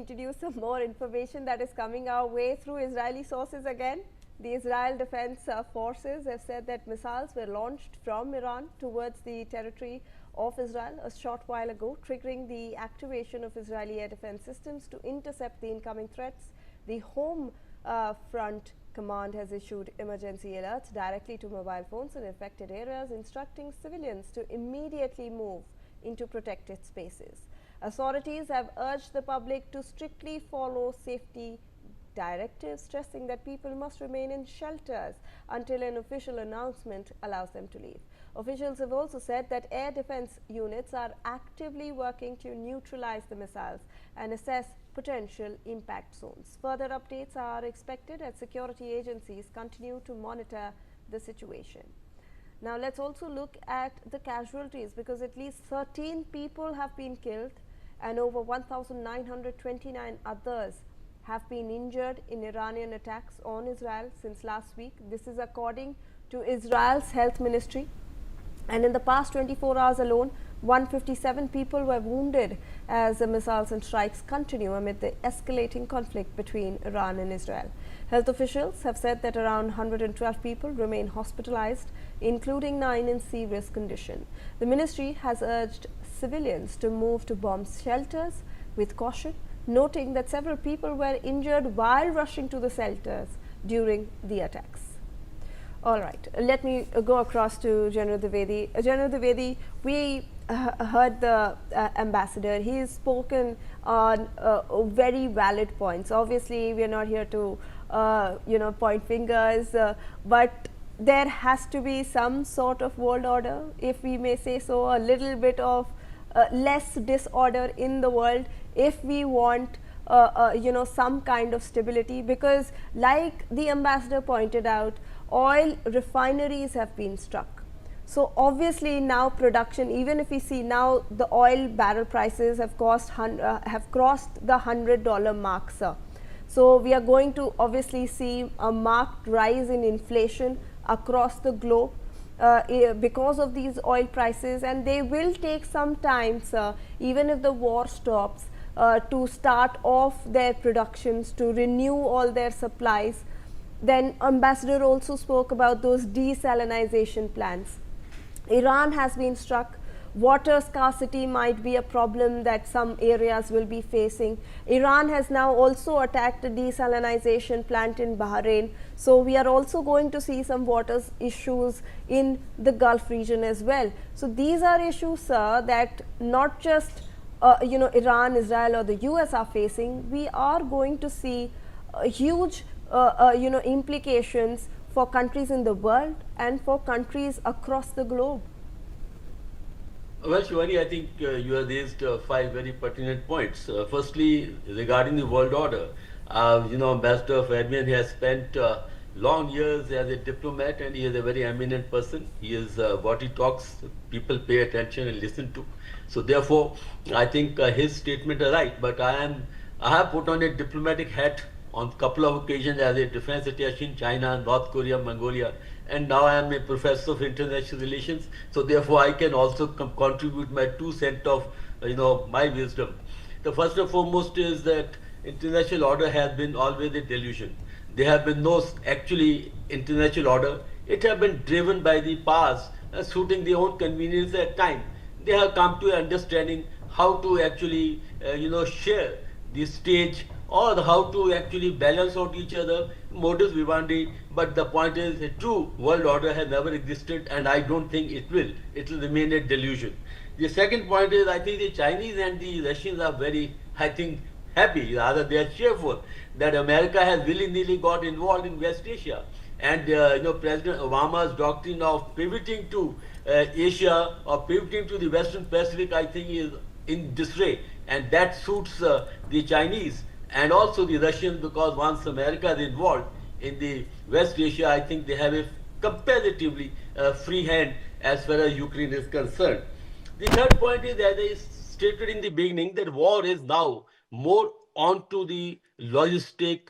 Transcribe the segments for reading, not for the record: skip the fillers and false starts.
Introduce some more information that is coming our way through Israeli sources again. The Israel Defense Forces have said that missiles were launched from Iran towards the territory of Israel a short while ago, triggering the activation of Israeli air defense systems to intercept the incoming threats. The Home Front Command has issued emergency alerts directly to mobile phones in affected areas, instructing civilians to immediately move into protected spaces. Authorities have urged the public to strictly follow safety directives, stressing that people must remain in shelters until an official announcement allows them to leave. Officials have also said that air defense units are actively working to neutralize the missiles and assess potential impact zones. Further updates are expected as security agencies continue to monitor the situation. Now let's also look at the casualties, because at least 13 people have been killed and over 1,929 others have been injured in Iranian attacks on Israel since last week. This is according to Israel's health ministry. And in the past 24 hours alone, 157 people were wounded as the missiles and strikes continue amid the escalating conflict between Iran and Israel. Health officials have said that around 112 people remain hospitalized, including 9 in serious condition. The ministry has urged civilians to move to bomb shelters with caution, noting that several people were injured while rushing to the shelters during the attacks. All right, let me go across to General Dwivedi. General Dwivedi, we heard the ambassador. He has spoken on very valid points. Obviously, we are not here to point fingers, but there has to be some sort of world order, if we may say so, a little bit of less disorder in the world if we want some kind of stability, because like the ambassador pointed out, oil refineries have been struck. So obviously now production, even if we see now the oil barrel prices have crossed the $100 mark, sir. So we are going to obviously see a marked rise in inflation across the globe because of these oil prices, and they will take some time, sir, even if the war stops, to start off their productions, to renew all their supplies. Then ambassador also spoke about those desalinization plants. Iran has been struck. Water scarcity might be a problem that some areas will be facing. Iran has now also attacked a desalinization plant in Bahrain. So we are also going to see some water issues in the Gulf region as well. So these are issues, sir, that not just Iran, Israel or the US are facing. We are going to see huge implications for countries in the world and for countries across the globe. Well, Shivani, I think you have raised 5 very pertinent points. Firstly, regarding the world order, Ambassador Fabian has spent long years as a diplomat, and he is a very eminent person. He is what he talks, people pay attention and listen to. So therefore, I think his statement is right. But I have put on a diplomatic hat on a couple of occasions as a defense attaché in China, North Korea, Mongolia, and now I am a professor of international relations. So therefore, I can also contribute my 2 cents of my wisdom. The first and foremost is that international order has been always a delusion. There have been no actually international order. It has been driven by the powers suiting their own convenience at time. They have come to an understanding how to actually share the stage, or how to actually balance out each other, modus vivendi. But the point is, a true world order has never existed, and I don't think it will. It will remain a delusion. The second point is, I think the Chinese and the Russians are very, happy, rather they are cheerful, that America has willy-nilly got involved in West Asia. And President Obama's doctrine of pivoting to Asia or pivoting to the Western Pacific, I think, is in disarray, and that suits the Chinese and also the Russians, because once America is involved in the West Asia, I think they have a comparatively free hand as far as Ukraine is concerned. The third point is, as I stated in the beginning, that war is now more onto the logistic,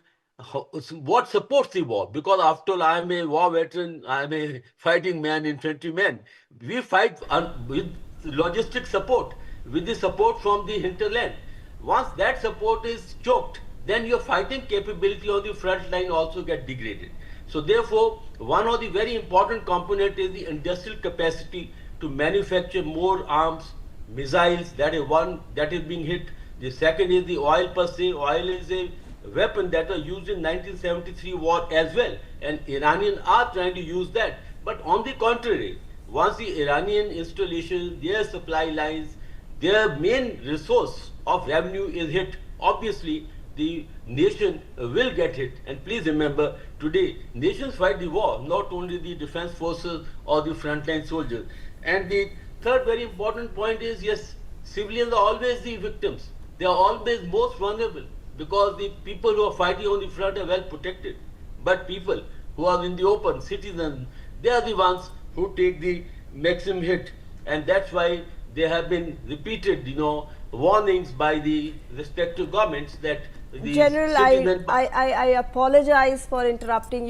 what supports the war, because after all, I am a war veteran, I am a fighting man, infantryman. We fight with logistic support, with the support from the hinterland. Once that support is choked, then your fighting capability on the front line also get degraded. So therefore, one of the very important component is the industrial capacity to manufacture more arms, missiles. That is one that is being hit. The second is the oil per se. Oil is a weapon that was used in 1973 war as well, and Iranians are trying to use that. But on the contrary, once the Iranian installation, their supply lines, their main resource of revenue is hit, obviously the nation will get hit. And please remember, today nations fight the war, not only the defense forces or the frontline soldiers. And the third very important point is, yes, civilians are always the victims. They are always most vulnerable because the people who are fighting on the front are well protected. But people who are in the open, citizens, they are the ones who take the maximum hit. And that's why there have been repeated, warnings by the respective governments that the General, citizen I apologize for interrupting you.